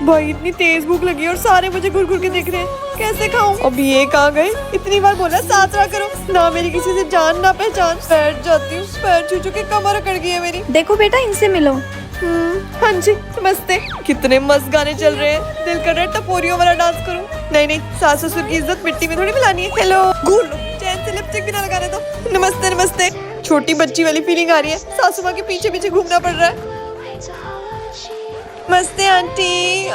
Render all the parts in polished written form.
भाई इतनी तेज भूख लगी है और सारे मुझे घुर घुर के देख रहे हैं, कैसे खाऊं? अब ये कहाँ गए? इतनी बार बोला साथ रहा करो ना, मेरी किसी से जान ना पहचान। बैठ जाती हूँ, पैर छू छू के कमर अकड़ गई है मेरी। देखो बेटा, इनसे मिलो। हाँ जी नमस्ते। कितने मस्त गाने चल रहे हैं, दिल कर रहा है टपोरियों वाला डांस करूं। नहीं नहीं, सास ससुर की इज्जत मिट्टी में थोड़ी मिलानी है। हेलो, घूर लो, चैन से लिपस्टिक भी ना लगाने दो। नमस्ते नमस्ते। छोटी बच्ची वाली फीलिंग आ रही है, सासू माँ के पीछे पीछे घूमना पड़ रहा है। नमस्ते आंटी।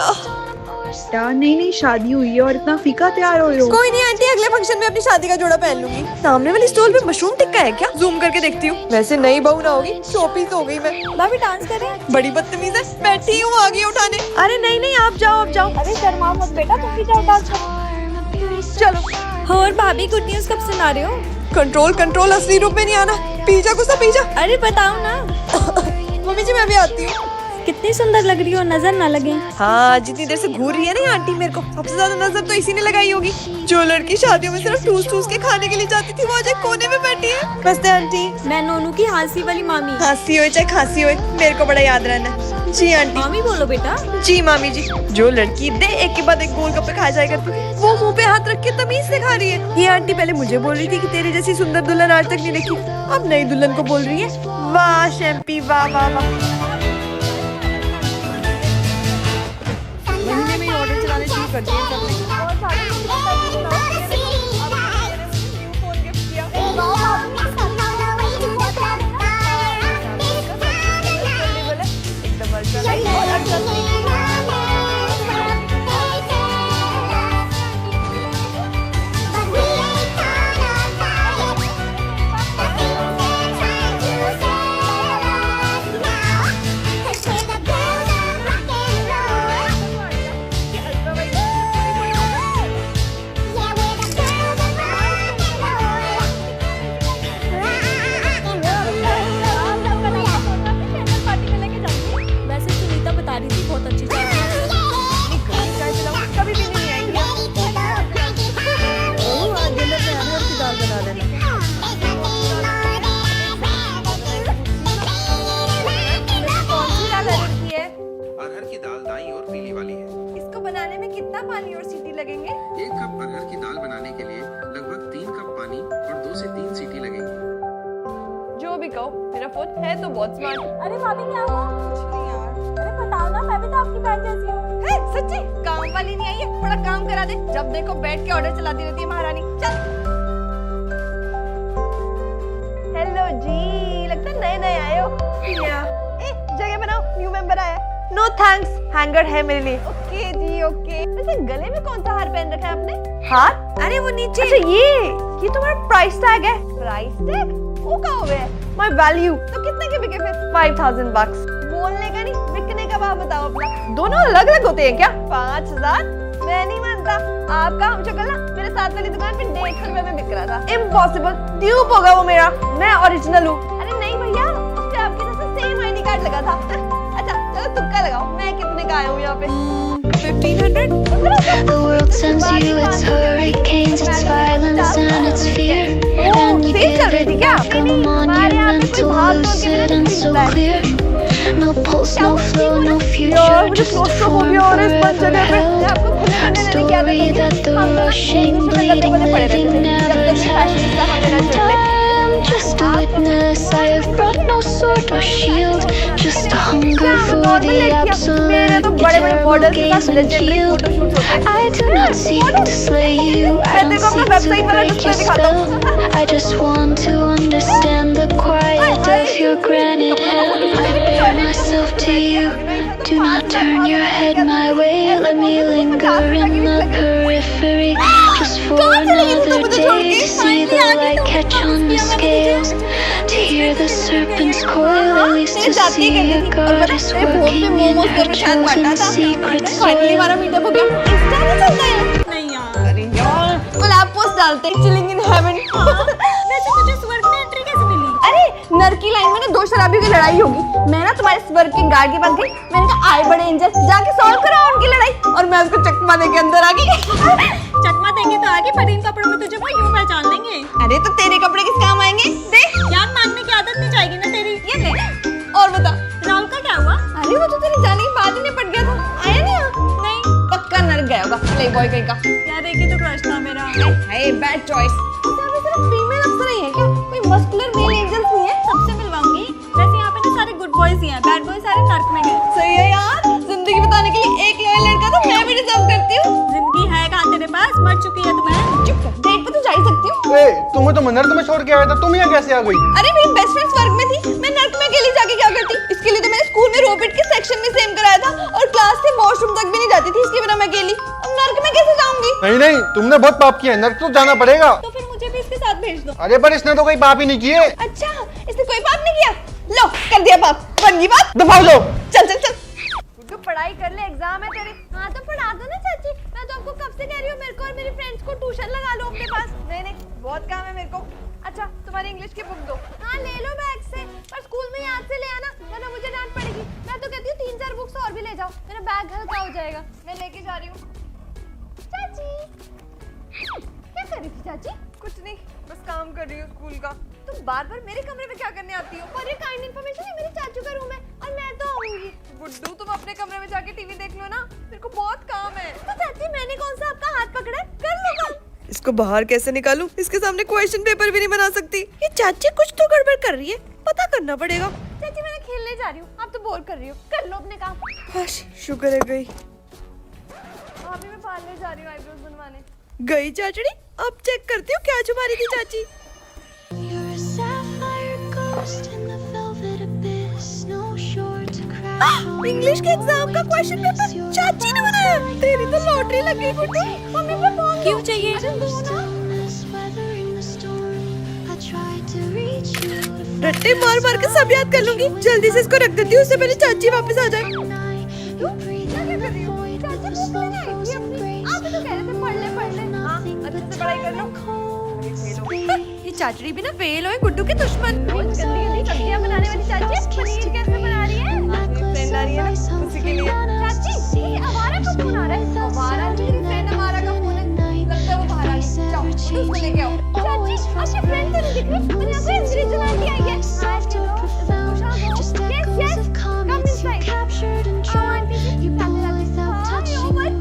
नहीं शादी हुई है और इतना फीका तैयार हो रहे हो। कोई नहीं आंटी, अगले फंक्शन में अपनी शादी का जोड़ा पहन लूंगी। सामने वाली स्टॉल पे मशरूम टिक्का है क्या? जूम करके देखती हूँ। वैसे नई बहू ना होगी, शॉपिंग तो हो गई मैं। भाभी डांस कर रहे हैं। बड़ी बदतमीज है, बैठी हूँ आगे उठाने। अरे नहीं नहीं, आप जाओ आप जाओ। अरे शर्मा मत बेटा, तुम भी जाओ डांस करो। चलो। और भाभी गुड न्यूज कब सुना रहे हो? कंट्रोल कंट्रोल, असली रूप में नहीं आना। पीछा गुस्सा पीछा। अरे बताओ ना। मम्मी जी मैं भी आती हूँ। कितनी सुंदर लग रही हो, नजर ना लगे। हाँ, जितनी देर से घूर रही है ना आंटी, मेरे को सबसे ज्यादा नजर तो इसी ने लगाई होगी। जो लड़की शादियों में सिर्फ ठूस ठूस के खाने के लिए जाती थी, वो आज एक कोने में बैठी है। नमस्ते आंटी। मैं नोनू की हाँसी वाली मामी। हंसी हो चाहे खांसी हो, मेरे को बड़ा याद रहना। जी आंटी। मामी बोलो बेटा। जी मामी जी। जो लड़की दे एक के बाद एक गोलगप्पे खा जाया करती थी, वो मुंह पे हाथ रख के तमीज से खा रही है। ये आंटी पहले मुझे बोल रही थी कि तेरे जैसी सुंदर दुल्हन आज तक नहीं देखी, अब नई दुल्हन को बोल रही है वाह शैम्पी वाह वाह वाह। महीने में ऑर्डर चलाने शुरू कर दिए सबने। बनाने में कितना पानी और सीटी लगेंगे? 1 कप अरहर की दाल बनाने के लिए लगभग 3 कप पानी और 2 से 3 सीटी लगेंगी। जो भी कहो, मेरा फोन है तो बहुत स्मार्ट। अरे भाभी क्या हुआ? कुछ नहीं यार। अरे बताओ ना, मैं भी तो आपकी बहन जैसी हूँ। है सच्ची? काम वाली नहीं आई है, थोड़ा काम करा दे। जब देखो बैठ के ऑर्डर चलाती रहती है महारानी। चल। हेलो जी, लगता है नए नए आए हो। जगह बनाओ, न्यू मेंबर आया है। नो थैंक्स, हैंगर है मेरे लिए। ओके जी ओके। वैसे गले में कौन सा हार पहन रखा है आपने? हार? अरे वो नीचे। अच्छा ये तुम्हारा प्राइस टैग है। Price tag? वो कहाँ हुए है? My value. तो कितने के बिके फिर? 5000 bucks। बोलने का नहीं, बिकने का भाव बताओ अपना। दोनों अलग अलग होते हैं क्या? 5000? मैं नहीं मानता। आपका हम शक्ल ना मेरे साथ वाली दुकान पे 150 रुपए में बिक रहा था। इम्पॉसिबल, ड्यूप होगा वो मेरा। मैं ओरिजिनल हूँ। अरे नहीं भैया, उसपे आपके जैसा सेम आईडी कार्ड लगा था। अच्छा चलो तुक्का लगाओ, मैं कितने का आया हूँ यहाँ पे? 1500? The world sends you its hurricanes, its violence and its fear, and you give it back a monumental, lucid and so clear. No pulse, no flow, no future, just a form forever held. Story that the rushing, bleeding, living never tells. I'm just a witness, I have brought no sword or shield, just a hunger for the absolute, the terrible gaze and shield. I do not seek to slay you, I don't seek to break your spell. I just want to understand the quiet of your granite hell. I bare myself to you, do not turn your head my way. Let me linger in the periphery, just for another day, to see the light catch on the scales, to hear the serpent's coil, at least to see a goddess working in her chosen secret soil. नहीं यार। अरे यार, collab post डालते हैं, chilling in heaven. वैसे तुझे स्वर्ग में एंट्री कैसे मिली? अरे नर की लाइन में ना 2 शराबियों की लड़ाई होगी। मैं ना तुम्हारे स्वर्ग के गार्ड के पास गई, मैंने कहा आए बड़े एंजल, जाके सॉल्व कराओ उनकी लड़ाई, और मैं उसको चकमा देके अंदर आ गई। चकमा देंगे तो आगे, पर इन कपड़ों में तुझे वो यूं पहचान लेंगे। अरे तो तेरे कपड़े किस काम आएंगे? दे। ज्ञान मांगने की आदत नहीं जाएगी ना तेरी। ये ले। और बता राहुल का क्या हुआ? अरे वो तो तेरी जाने की बात ही नहीं पड़ गया था, आया नहीं? था प्लेबॉय कहीं का। यार एक ही तो क्रश था मेरा। हे बैड चॉइस। यहाँ पे सिर्फ फीमेल अफसर ही है क्या? कोई मस्कुलर मेल एंजल्स नहीं है? सबसे मिलवाऊंगी। वैसे यहाँ पे ना सारे गुड बॉयज ही हैं, बैड बॉय सारे नर्क में गए। सही है यार, जिंदगी बताने के लिए एक लॉयल लड़का तो मैं भी डिजर्व करती हूँ। जिंदगी है कहाँ तेरे पास, मर चुकी है तुम्हें। चुप कर, डेट पे तो जा ही सकती हूँ। ए, तुम्हें तो मैं नर्क में छोड़ के आया था, तुम यहाँ कैसे आ गई? अरे मेरी बेस्ट फ्रेंड स्वर्ग में थी, मैं नर्क में अकेली जाके क्या करती? इसके लिए तो मैंने स्कूल में रोबोट के सेक्शन में सेम कराया था और क्लास से वॉशरूम तक भी नहीं जाती थी इसके बिना मैं अकेली। अब नर्क में कैसे जाऊंगी? नहीं नहीं, तुमने बहुत पाप किया है, नर्क तो जाना पड़ेगा। तो फिर मुझे भी इसके साथ भेज दो। अरे पर इसने तो कोई पाप ही नहीं किए। अच्छा, इसने कोई पाप नहीं किया? लो कर दिया पाप, बन गई बात। दबा लो। चल चल चल, तो पढ़ाई कर ले, एग्जाम है तेरे। हाँ तो पढ़ा दो ना चाची, मैं तो आपको कब से कह रही हूँ मेरे को और मेरी फ्रेंड्स को ट्यूशन लगा लो अपने पास। नहीं नहीं, बहुत काम है मेरे को। अच्छा तुम्हारी इंग्लिश की बुक दो। हाँ ले लो बैग से, पर स्कूल में याद से ले आना वरना मुझे डांट पड़ेगी। मैं तो कहती हूँ 3-4 बुक्स और भी ले जाओ, मेरा बैग हल्का हो जाएगा। मैं लेके जा रही हूँ। चाची क्या कर रही थी चाची? कुछ नहीं, बस काम कर रही हूँ स्कूल का। तुम बार बार मेरे कमरे में क्या करने आती हो? और ये काइंड इन्फॉर्मेशन है, मेरे चाचू का रूम है और मैं तो आऊंगी। गुड्डू तुम अपने कमरे में जाके टीवी देख लो ना, मेरे को बहुत काम है। तो चाची मैंने कौन सा आपका हाथ पकड़ा है, कर लो काम। इसको बाहर कैसे निकालूं? इसके सामने क्वेश्चन पेपर भी नहीं बना सकती। ये चाची कुछ तो गड़बड़ कर रही है, पता करना पड़ेगा। चाची मैं खेलने जा रही हूँ, आप तो बोर कर रही हो, कर लो अपने काम। हाश, शुक्र है गई। अभी मैं पार्लर जा रही हूँ आईब्रोज बनवाने। गई चाचड़ी, अब चेक करती हूँ क्या छुपा रही थी चाची। You're a sapphire ghost in the velvet abyss, no shore to crash on. English के एग्जाम का क्वेश्चन पेपर चाची ने बनाया। तेरी तो लॉटरी लग गई गुड्डू। मम्मी पर फोन क्यों चाहिए? Stillness, weathering the storm. I tried to reach you to Ratte मार मार के सब याद कर लूंगी। जल्दी से इसको रख देती हूँ, उससे पहले चाची वापस आ जाए। You breathe in the void with the slow force of grace. आप तो कह रहे थे पढ़ ले पढ़ ले। हाँ अच्छे से पढ़ाई कर लो। ये चाचड़ी भी ना फेल हुए गुड्डू के दुश्मन। रोज गंदी गंदी सब्जियां बनाने वाली चाची पनीर कैसे बना रही है? फ्रेंड आ रही है ना उसी के लिए। चाची ये आवारा का फोन आ रहा है। आवारा मेरी फ्रेंड आवारा का फोन है, लगता है वो बाहर आ गई। जाओ उसको लेके आओ। चाची आपकी फ्रेंड तो नहीं दिख रही, मैंने यहाँ पे अंग्रेज आंटी आई है। Just echoes of comets you captured and tried. You blow without touching, hold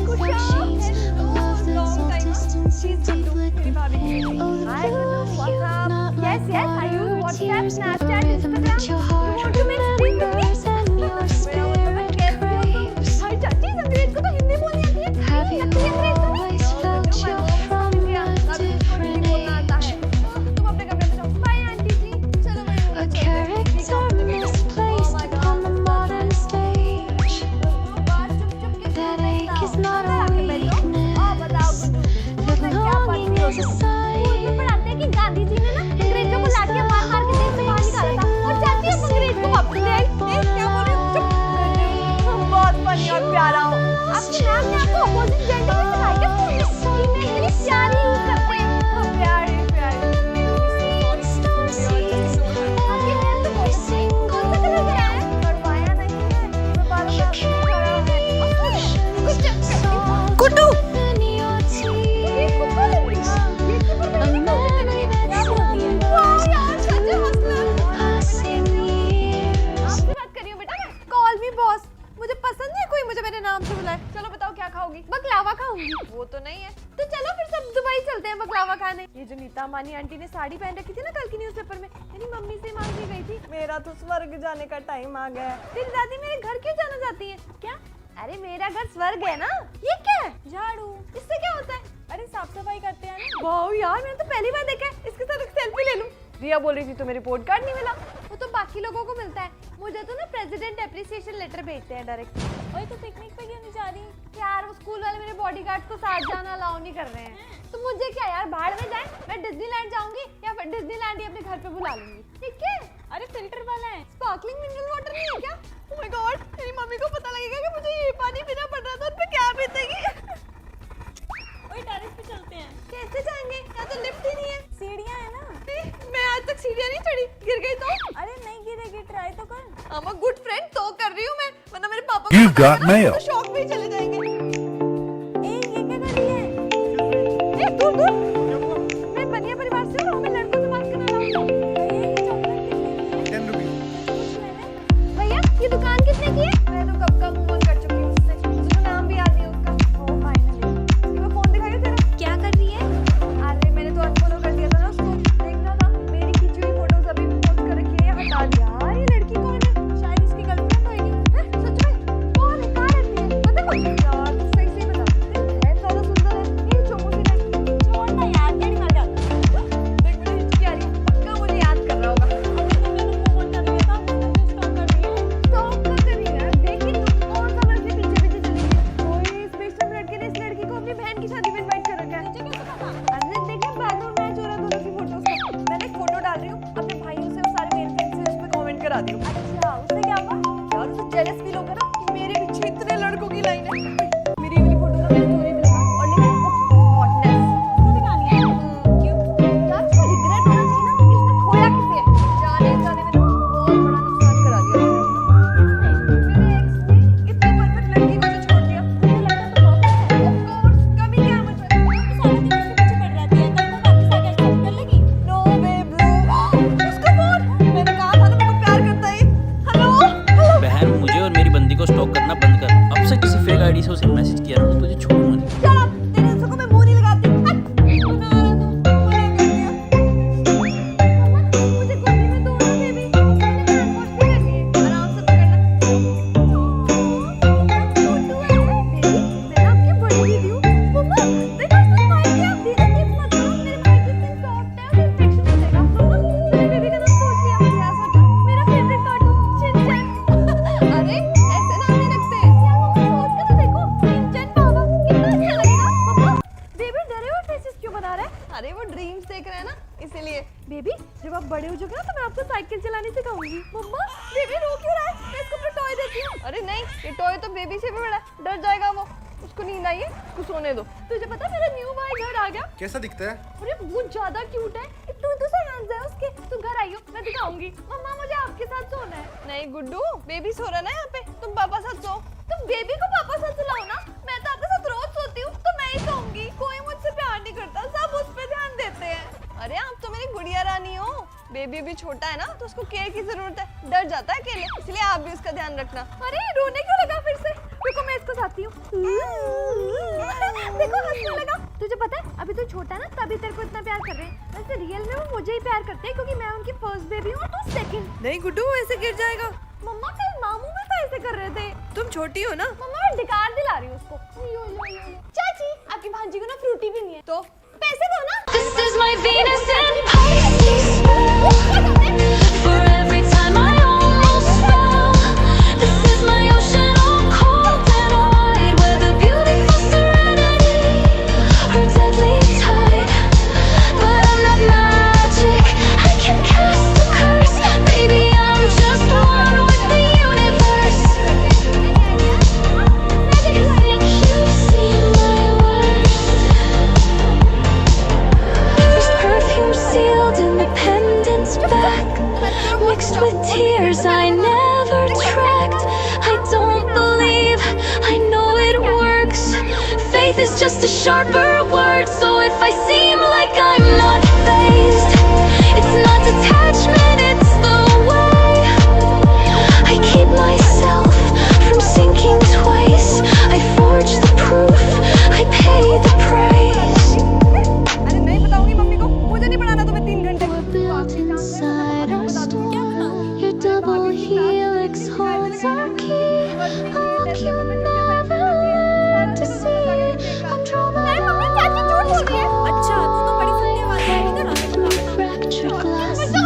perfections. A love that's no distance, you deflected pain. Oh, the love you've not let go. Your tears, the rhythm that your heart remembers, and your spirit craves. Have you always felt you're from a different age? A character misplaced upon the modern stage. That ache is not a weakness. The longing is a sign. पढ़ाते हैं कि गांधी जी ने ना अंग्रेजों को लाठियां मार मार के देश से बाहर निकाला था और चाची अब अंग्रेज को वापस ले आई। क्या बोल रही हो? चुप। बहुत फनी और प्यारा हो। आपके नाम ने आपको अपोजिट जेंडर में सिखाया क्या? फीमेल के लिए प्यार यूज करते हैं। हाँ प्यार प्यार। आपके हेयर तो कौन सा कलर कराया है? करवाया नहीं है, मैं बालों का गुड्डू मुझे पसंद है कोई मुझे मेरे नाम से बुलाए। चलो बताओ क्या खाओगी? बकलावा खाऊंगी। वो तो नहीं है तो चलो फिर सब दुबई चलते हैं बकलावा खाने। ये जो नीता अम्बानी आंटी ने साड़ी पहन रखी थी ना कल की न्यूज़पेपर में, मेरी मम्मी से मांग के गई थी। मेरा तो स्वर्ग जाने का टाइम आ गया है। तेरी दादी मेरे घर क्यों जाना चाहती है? क्या? अरे मेरा घर स्वर्ग है ना। ये क्या है? झाड़ू। इससे क्या होता है? अरे साफ सफाई करते हैं ना। वाह यार मैंने तो पहली बार देखा है। इसके साथ एक सेल्फी ले लूं। रिया बोल रही थी तो मेरी रिपोर्ट कार्ड नहीं मिला। वो तो बाकी लोगों को मिलता है, मुझे तो ना प्रेसिडेंट एप्रिसिएशन लेटर भेजते हैं डायरेक्ट। ओए तो पिकनिक पे क्यों नहीं जा रही? यार वो स्कूल वाले मेरे बॉडीगार्ड को साथ जाना अलाउ नहीं कर रहे हैं। तो मुझे क्या यार, भाड़ में जाए। मैं डिज्नीलैंड जाऊंगी या फिर डिज्नीलैंड ही अपने घर पे बुला लूंगी। ठीक है? अरे फिल्टर वाला है। स्पार्कलिंग मिनरल वाटर नहीं है क्या? ओह माय गॉड, मेरी मम्मी को पता लगेगा कि मुझे ये पानी पीना पड़ रहा था, उस पे क्या बीतेगी। ओए टेरेस पे चलते हैं। कैसे जाएंगे? यहाँ तो लिफ्ट ही नहीं है। सीढ़ियां है ना। मैं आज तक सीढ़ियाँ नहीं चढ़ी, गिर गई तो? अरे नहीं गिरेगी, ट्राई तो कर। I'm a good friend, तो कर रही हूँ मैं, वरना मेरे पापा को You've पता got लगा mail. तो शॉक में ही चले जाएंगे। ए ये क्या कर रही है? ए दूर दूर, मैं बनिया परिवार से हूँ, मैं लड़कों से बात करना रहा हूँ। ये चॉकलेट कितने की है? 10 रुपीज। कुछ लेने? भैया ये दुकान कितने की है? मैं तो कब का मूव ऑन कर चुकी हूँ उससे, मुझे तो नाम भी याद नहीं उसका। ओह माय यार तू सही से बता, है ज्यादा सुंदर है ये चोमू सी लड़की। छोड़ ना यार, तेरी मर जाती है। देख मेरी हिचकी आ रही है, पक्का मुझे याद कर रहा होगा। तुमने मुझे फोन कर दिया था, मुझे स्टॉप कर दिया है। स्टॉप कर रही है यार, देखी तू कौन सा बस के पीछे पीछे चली गई। कोई स्पेशल लड़के ने इस लड़की को अपनी बहन की शादी में इनवाइट कर रखा है। मुझे कैसे पता? अरे देखिए बैकग्राउंड मैच हो रहा है दोनों की फोटोज का। मैंने एक फोटो डाल रही हूँ अपने भाइयों से और सारे मेल फ्रेंड्स से, उस पे कमेंट करा दियो। अच्छा, उससे क्या हुआ? यार उसे जेलस फील होगा ना कि मेरे पीछे इतने लड़कों की लाइन है। मेरी वाली फोटो का मैं स्टोरी पे लगा और लिखा हॉटनेस। उसको दिखानी है। क्यों? यार उसको रिग्रेट होना चाहिए ना कि इसने खोया किसे है। जाने जाने में बहुत बड़ा नुकसान करा दिया उसने। मेरे एक्स ने इतनी परफेक्ट लड़की को जो छोड़ दिया। मुझे लगता है तो बहुत है। ऑफ कोर्स कमी क्या है मुझ में? तो सारा दिन उसके पीछे पड़ रहती है, कल को वापस आके एक्सेप्ट कर लेगी। No way bro. उसका फोन, मैंने कहा था ना मेरे को प्यार करता है। Hello hello. बहन मुझे और मेरी बंदी को स्टॉक करना बंद कर। अब से किसी फेक आईडी से उसे मैसेज किया ना तो तुझे छोड़ूंगा नहीं। Shut up! तेरे इंस्टा को मैं मुंह नहीं लगाती। हट! बना रहा तू, बना कर दिया। मम्मा, मुझे गोदी में दो ना बेबी। मैंने हैंड वॉश भी करनी है। आराम से पकड़ना। छोटू है। बेबी, मैं आपकी बड़ी दीदी हूँ। मम्मा, देखो इसने स्माइल किया। दीदी प्लीज मत करो। मेरे भाई की स्किन सॉफ्ट है और इन्फेक्शन हो जाएगा। मम्मा, मैंने बेबी का नाम सोच लिया। क्या सोचा? मेरा फेवरेट कार्टून शिनचैन। अरे, ऐसे नाम नहीं रखते। यार मम्मा सोच के तो देखो। शिनचैन बाबा, कितना अच्छा लगेगा। मम्मा, बेबी डरे हुए फेसेस क्यों बना रहे हैं? अरे वो ड्रीम्स देख रहे हैं ना, इसीलिए। बेबी, जब आप बड़े हो जाओगे ना तो मैं आपको साइकिल चलाने सिखाऊंगी। मम्मा, बेबी रो क्यों रहा है? मैं इसको अपना टॉय देती हूँ। अरे नहीं, ये टॉय तो बेबी से भी बड़ा है, डर जाएगा वो। उसको नींद आई है, उसको सोने दो। तुझे पता है मेरा न्यू बॉय घर आ गया? कैसा दिखता है? अरे वो ज्यादा क्यूट है, इतने से हैंड्स है उसके। तू घर आइयो, मैं दिखाऊंगी। मम्मा मुझे आपके साथ सोना है। नहीं गुड्डू, बेबी सो रहा है ना यहाँ पे, तुम पापा साथ सो। तुम बेबी को पापा साथ सुलाओ ना। मैं तो आपके साथ रोज सोती हूँ, तो मैं ही सोऊंगी। कोई मुझसे प्यार नहीं करता, सब उस पे ध्यान देते हैं। अरे आप तो मेरी गुड़िया रानी हो। बेबी भी छोटा है ना तो उसको केयर की जरूरत है, डर जाता है अकेले, इसलिए आप भी उसका ध्यान रखना। अरे रोने क्यों लगा फिर से? रुको मैं इसको साथी हूँ। देखो हंसने लगा। तुझे पता है अभी तो छोटा है ना, तभी तेरे को इतना प्यार कर रहे हैं। वैसे रियल में वो मुझे ही प्यार करते हैं क्योंकि मैं उनकी फर्स्ट बेबी हूँ और तू सेकंड। नहीं गुड्डू ऐसे गिर जाएगा। मम्मा कल मामू भी तो ऐसे कर रहे थे। तुम छोटी हो ना। मम्मा मैं ढिकार दिला रही हूँ उसको। चाची आपकी भांजी को ना फ्रूटी भी नहीं है, तो पैसे दो ना। This is my Venus and Pisces for every time I almost fall. This is my ocean, all cold and wide, where the beautiful serenity or deadly tide. But I'm not magic, I can cast the curse. Baby, I'm just one with the universe. You think you've seen my worst? There's perfume sealed in the pendant's back, mixed with tears I never tracked. I don't believe, I know it works. Faith is just a sharper word, so if I seem like I'm not fazed, it's not detachment, it's the way I keep myself from sinking twice. I forge the proof, I pay the price. अरे नहीं बताऊंगी mummy को, मुझे नहीं पढ़ाना तुम्हें 3 घंटे। Built inside our stone, your double helix holds our key. I'll keep never learn to see. I'm drawn by अच्छा, तू तो बड़ी सत्यवादी है। इधर आ, fractured glass and